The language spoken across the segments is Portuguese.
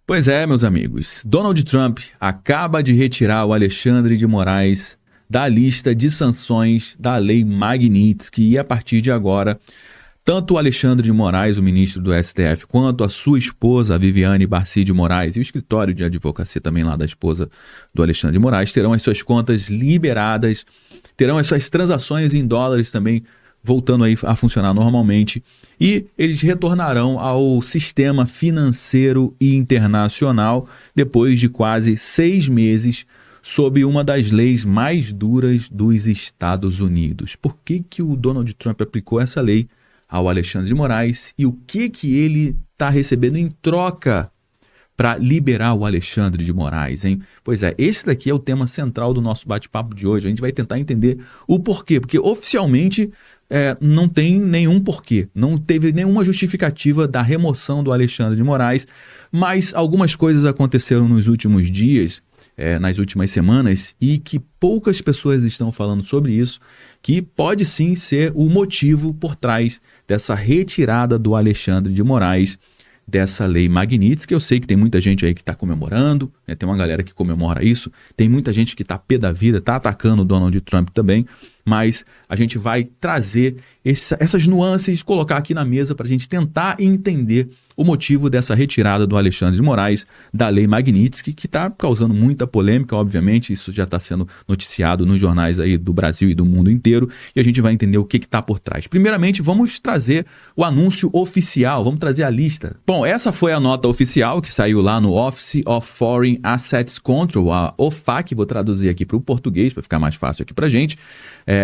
Pois é, meus amigos, Donald Trump acaba de retirar o Alexandre de Moraes da lista de sanções da Lei Magnitsky e a partir de agora, tanto o Alexandre de Moraes, o ministro do STF, quanto a sua esposa, a Viviane Barci de Moraes, e o escritório de advocacia também lá da esposa do Alexandre de Moraes, terão as suas contas liberadas, terão as suas transações em dólares também voltando aí a funcionar normalmente, e eles retornarão ao sistema financeiro e internacional depois de quase 6 meses sob uma das leis mais duras dos Estados Unidos. Por que o Donald Trump aplicou essa lei ao Alexandre de Moraes e o que ele está recebendo em troca para liberar o Alexandre de Moraes, hein? Pois é, esse daqui é o tema central do nosso bate-papo de hoje. A gente vai tentar entender o porquê, porque oficialmente não tem nenhum porquê, não teve nenhuma justificativa da remoção do Alexandre de Moraes, mas algumas coisas aconteceram nos últimos dias, nas últimas semanas, e que poucas pessoas estão falando sobre isso, que pode sim ser o motivo por trás dessa retirada do Alexandre de Moraes dessa lei Magnitsky. Eu sei que tem muita gente aí que está comemorando, né? Tem uma galera que comemora isso, tem muita gente que está pé da vida, está atacando o Donald Trump também, mas a gente vai trazer essas nuances, colocar aqui na mesa para a gente tentar entender o motivo dessa retirada do Alexandre de Moraes da lei Magnitsky, que está causando muita polêmica, obviamente, isso já está sendo noticiado nos jornais aí do Brasil e do mundo inteiro, e a gente vai entender o que está por trás. Primeiramente, vamos trazer o anúncio oficial, vamos trazer a lista. Bom, essa foi a nota oficial que saiu lá no Office of Foreign Assets Control, a OFAC, vou traduzir aqui para o português, para ficar mais fácil aqui para a gente.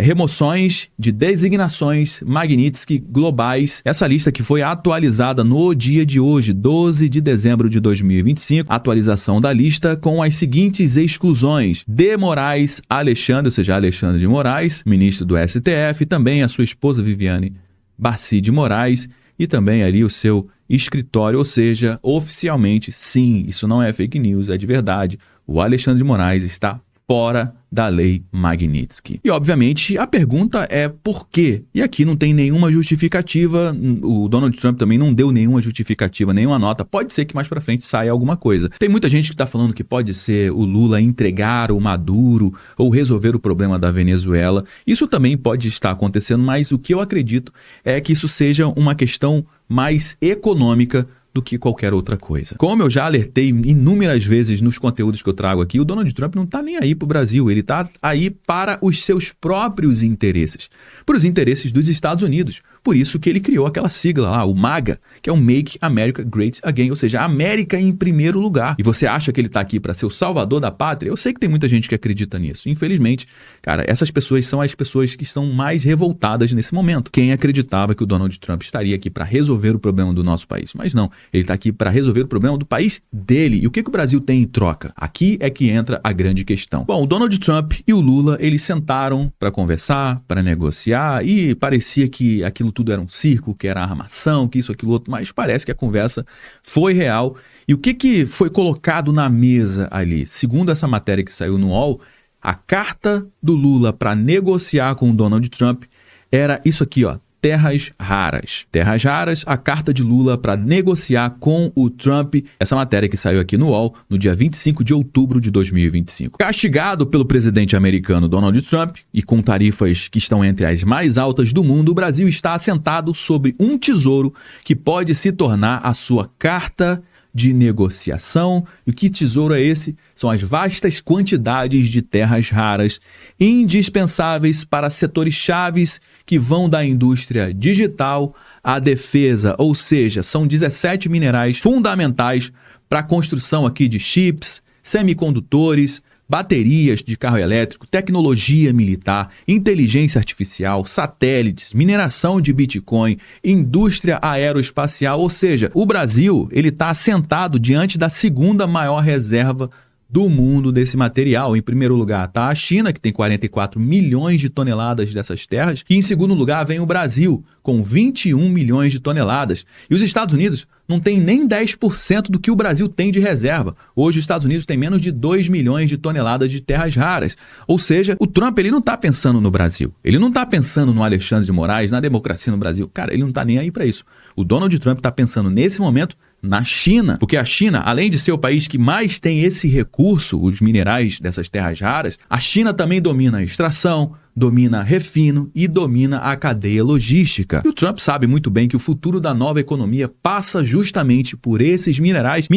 Remoções de designações Magnitsky globais. Essa lista que foi atualizada no dia de hoje, 12 de dezembro de 2025. Atualização da lista com as seguintes exclusões: de Moraes Alexandre, ou seja, Alexandre de Moraes, ministro do STF, também a sua esposa Viviane Barci de Moraes e também ali o seu escritório, ou seja, oficialmente, sim, isso não é fake news, é de verdade. O Alexandre de Moraes está fora da lei Magnitsky. E, obviamente, a pergunta é por quê? E aqui não tem nenhuma justificativa, o Donald Trump também não deu nenhuma justificativa, nenhuma nota. Pode ser que mais pra frente saia alguma coisa. Tem muita gente que está falando que pode ser o Lula entregar o Maduro ou resolver o problema da Venezuela. Isso também pode estar acontecendo, mas o que eu acredito é que isso seja uma questão mais econômica do que qualquer outra coisa. Como eu já alertei inúmeras vezes nos conteúdos que eu trago aqui, o Donald Trump não está nem aí para o Brasil, ele está aí para os seus próprios interesses, para os interesses dos Estados Unidos. Por isso que ele criou aquela sigla lá, o MAGA, que é o Make America Great Again, ou seja, a América em primeiro lugar. E você acha que ele está aqui para ser o salvador da pátria? Eu sei que tem muita gente que acredita nisso. Infelizmente, cara, essas pessoas são as pessoas que estão mais revoltadas nesse momento. Quem acreditava que o Donald Trump estaria aqui para resolver o problema do nosso país? Mas não, ele está aqui para resolver o problema do país dele. E o que o Brasil tem em troca? Aqui é que entra a grande questão. Bom, o Donald Trump e o Lula, eles sentaram para conversar, para negociar, e parecia que aquilo tudo era um circo, que era armação, que isso, aquilo, outro, mas parece que a conversa foi real. E o que foi colocado na mesa ali? Segundo essa matéria que saiu no UOL, a carta do Lula para negociar com o Donald Trump era isso aqui, ó. Terras raras. Terras raras, a carta de Lula para negociar com o Trump. Essa matéria que saiu aqui no UOL no dia 25 de outubro de 2025. Castigado pelo presidente americano Donald Trump e com tarifas que estão entre as mais altas do mundo, o Brasil está assentado sobre um tesouro que pode se tornar a sua carta de negociação. E que tesouro é esse? São as vastas quantidades de terras raras, indispensáveis para setores chaves que vão da indústria digital à defesa, ou seja, são 17 minerais fundamentais para a construção aqui de chips, semicondutores, baterias de carro elétrico, tecnologia militar, inteligência artificial, satélites, mineração de Bitcoin, indústria aeroespacial, ou seja, o Brasil ele está assentado diante da segunda maior reserva do mundo desse material. Em primeiro lugar está a China, que tem 44 milhões de toneladas dessas terras, e em segundo lugar vem o Brasil, com 21 milhões de toneladas. E os Estados Unidos não tem nem 10% do que o Brasil tem de reserva. Hoje os Estados Unidos têm menos de 2 milhões de toneladas de terras raras. Ou seja, o Trump ele não está pensando no Brasil. Ele não está pensando no Alexandre de Moraes, na democracia no Brasil. Cara, ele não está nem aí para isso. O Donald Trump está pensando nesse momento na China, porque a China, além de ser o país que mais tem esse recurso, os minerais dessas terras raras, a China também domina a extração, domina refino e domina a cadeia logística. E o Trump sabe muito bem que o futuro da nova economia passa justamente por esses minerais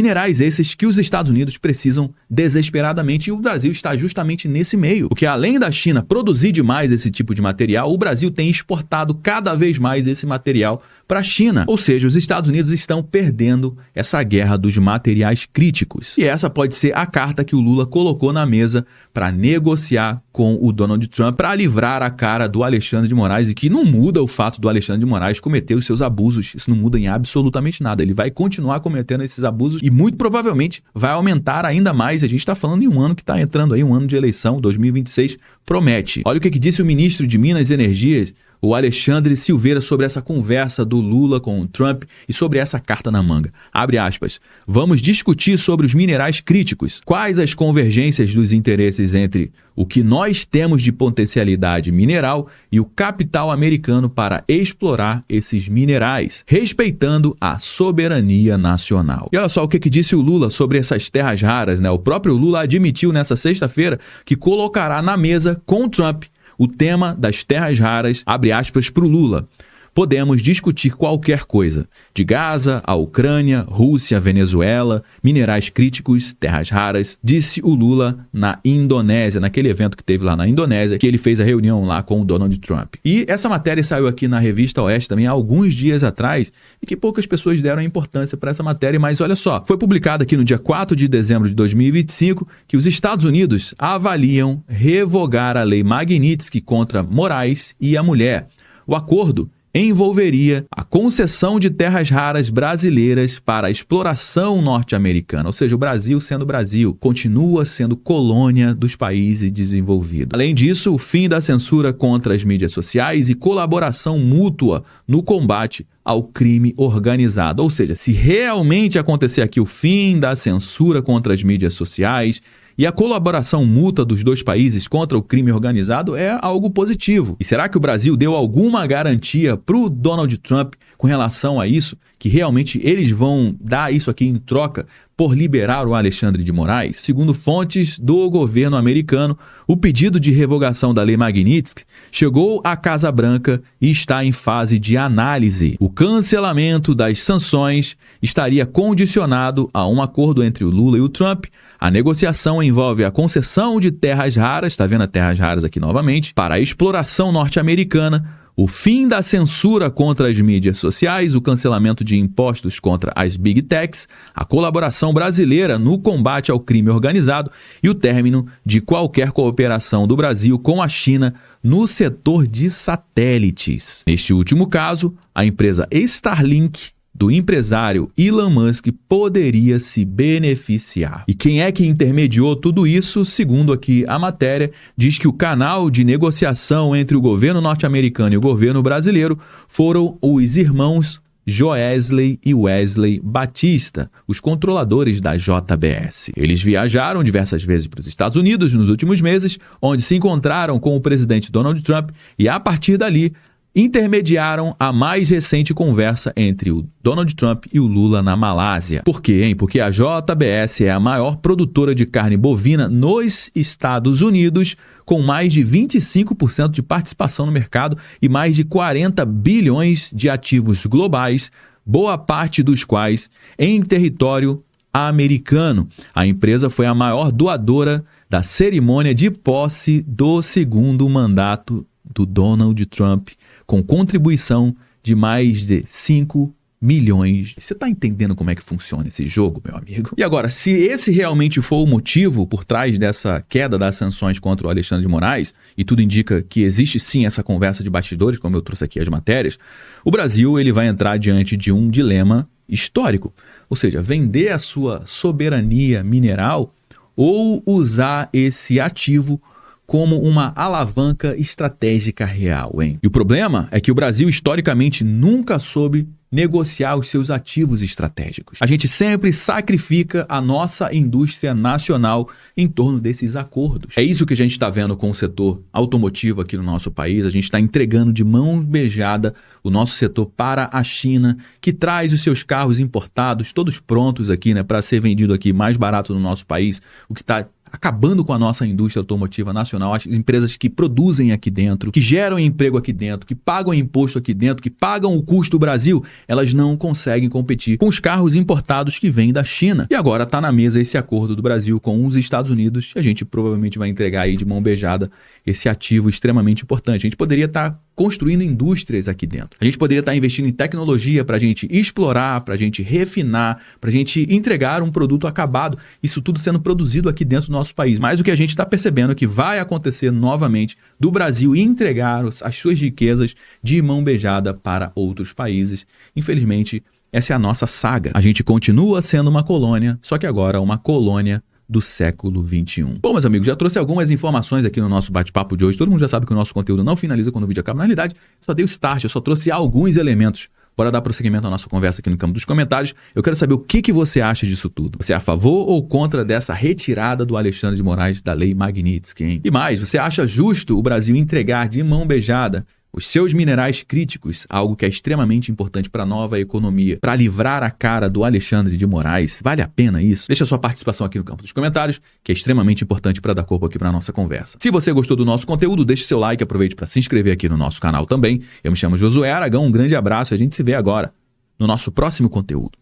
esses que os Estados Unidos precisam desesperadamente, e o Brasil está justamente nesse meio. Porque além da China produzir demais esse tipo de material, o Brasil tem exportado cada vez mais esse material para a China. Ou seja, os Estados Unidos estão perdendo essa guerra dos materiais críticos. E essa pode ser a carta que o Lula colocou na mesa para negociar com o Donald Trump, para livrar a cara do Alexandre de Moraes, e que não muda o fato do Alexandre de Moraes cometer os seus abusos. Isso não muda em absolutamente nada. Ele vai continuar cometendo esses abusos e muito provavelmente vai aumentar ainda mais. A gente está falando em um ano que está entrando aí, um ano de eleição, 2026, promete. Olha o que disse o ministro de Minas e Energias, o Alexandre Silveira, sobre essa conversa do Lula com o Trump e sobre essa carta na manga. Abre aspas. Vamos discutir sobre os minerais críticos. Quais as convergências dos interesses entre o que nós temos de potencialidade mineral e o capital americano para explorar esses minerais, respeitando a soberania nacional. E olha só o que disse o Lula sobre essas terras raras, né? O próprio Lula admitiu nessa sexta-feira que colocará na mesa com o Trump o tema das terras raras, abre aspas para o Lula. Podemos discutir qualquer coisa, de Gaza, a Ucrânia, Rússia, Venezuela, minerais críticos, terras raras, disse o Lula na Indonésia, naquele evento que teve lá na Indonésia, que ele fez a reunião lá com o Donald Trump. E essa matéria saiu aqui na Revista Oeste também há alguns dias atrás, e que poucas pessoas deram importância para essa matéria, mas olha só, foi publicado aqui no dia 4 de dezembro de 2025 que os Estados Unidos avaliam revogar a lei Magnitsky contra Moraes e a mulher. O acordo envolveria a concessão de terras raras brasileiras para a exploração norte-americana, ou seja, o Brasil sendo Brasil, continua sendo colônia dos países desenvolvidos. Além disso, o fim da censura contra as mídias sociais e colaboração mútua no combate ao crime organizado. Ou seja, se realmente acontecer aqui o fim da censura contra as mídias sociais e a colaboração mútua dos dois países contra o crime organizado, é algo positivo. E será que o Brasil deu alguma garantia para o Donald Trump com relação a isso? Que realmente eles vão dar isso aqui em troca por liberar o Alexandre de Moraes? Segundo fontes do governo americano, o pedido de revogação da lei Magnitsky chegou à Casa Branca e está em fase de análise. O cancelamento das sanções estaria condicionado a um acordo entre o Lula e o Trump. A negociação envolve a concessão de terras raras, está vendo as terras raras aqui novamente, para a exploração norte-americana, o fim da censura contra as mídias sociais, o cancelamento de impostos contra as Big Techs, a colaboração brasileira no combate ao crime organizado e o término de qualquer cooperação do Brasil com a China no setor de satélites. Neste último caso, a empresa Starlink do empresário Elon Musk poderia se beneficiar. E quem é que intermediou tudo isso? Segundo aqui a matéria, diz que o canal de negociação entre o governo norte-americano e o governo brasileiro foram os irmãos Joesley e Wesley Batista, os controladores da JBS. Eles viajaram diversas vezes para os Estados Unidos nos últimos meses, onde se encontraram com o presidente Donald Trump e, a partir dali, intermediaram a mais recente conversa entre o Donald Trump e o Lula na Malásia. Por quê, hein? Porque a JBS é a maior produtora de carne bovina nos Estados Unidos, com mais de 25% de participação no mercado e mais de 40 bilhões de ativos globais, boa parte dos quais em território americano. A empresa foi a maior doadora da cerimônia de posse do segundo mandato do Donald Trump, com contribuição de mais de 5 milhões. Você está entendendo como é que funciona esse jogo, meu amigo? E agora, se esse realmente for o motivo por trás dessa queda das sanções contra o Alexandre de Moraes, e tudo indica que existe sim essa conversa de bastidores, como eu trouxe aqui as matérias, o Brasil ele vai entrar diante de um dilema histórico. Ou seja, vender a sua soberania mineral ou usar esse ativo como uma alavanca estratégica real, hein? E o problema é que o Brasil historicamente nunca soube negociar os seus ativos estratégicos. A gente sempre sacrifica a nossa indústria nacional em torno desses acordos. É isso que a gente está vendo com o setor automotivo aqui no nosso país. A gente está entregando de mão beijada o nosso setor para a China, que traz os seus carros importados, todos prontos aqui, né, para ser vendido aqui mais barato no nosso país, o que está acabando com a nossa indústria automotiva nacional, as empresas que produzem aqui dentro, que geram emprego aqui dentro, que pagam imposto aqui dentro, que pagam o custo do Brasil, elas não conseguem competir com os carros importados que vêm da China. E agora está na mesa esse acordo do Brasil com os Estados Unidos, e a gente provavelmente vai entregar aí de mão beijada esse ativo extremamente importante. A gente poderia estar construindo indústrias aqui dentro. A gente poderia estar investindo em tecnologia para a gente explorar, para a gente refinar, para a gente entregar um produto acabado. Isso tudo sendo produzido aqui dentro do nosso país. Mas o que a gente está percebendo é que vai acontecer novamente do Brasil entregar as suas riquezas de mão beijada para outros países. Infelizmente, essa é a nossa saga. A gente continua sendo uma colônia, só que agora uma colônia do século XXI. Bom, meus amigos, já trouxe algumas informações aqui no nosso bate-papo de hoje. Todo mundo já sabe que o nosso conteúdo não finaliza quando o vídeo acaba. Na realidade, só dei o start, eu só trouxe alguns elementos. Bora dar prosseguimento à nossa conversa aqui no campo dos comentários. Eu quero saber o que você acha disso tudo. Você é a favor ou contra dessa retirada do Alexandre de Moraes da Lei Magnitsky, hein? E mais, você acha justo o Brasil entregar de mão beijada os seus minerais críticos, algo que é extremamente importante para a nova economia, para livrar a cara do Alexandre de Moraes? Vale a pena isso? Deixa a sua participação aqui no campo dos comentários, que é extremamente importante para dar corpo aqui para a nossa conversa. Se você gostou do nosso conteúdo, deixe seu like, aproveite para se inscrever aqui no nosso canal também. Eu me chamo Josué Aragão, um grande abraço e a gente se vê agora no nosso próximo conteúdo.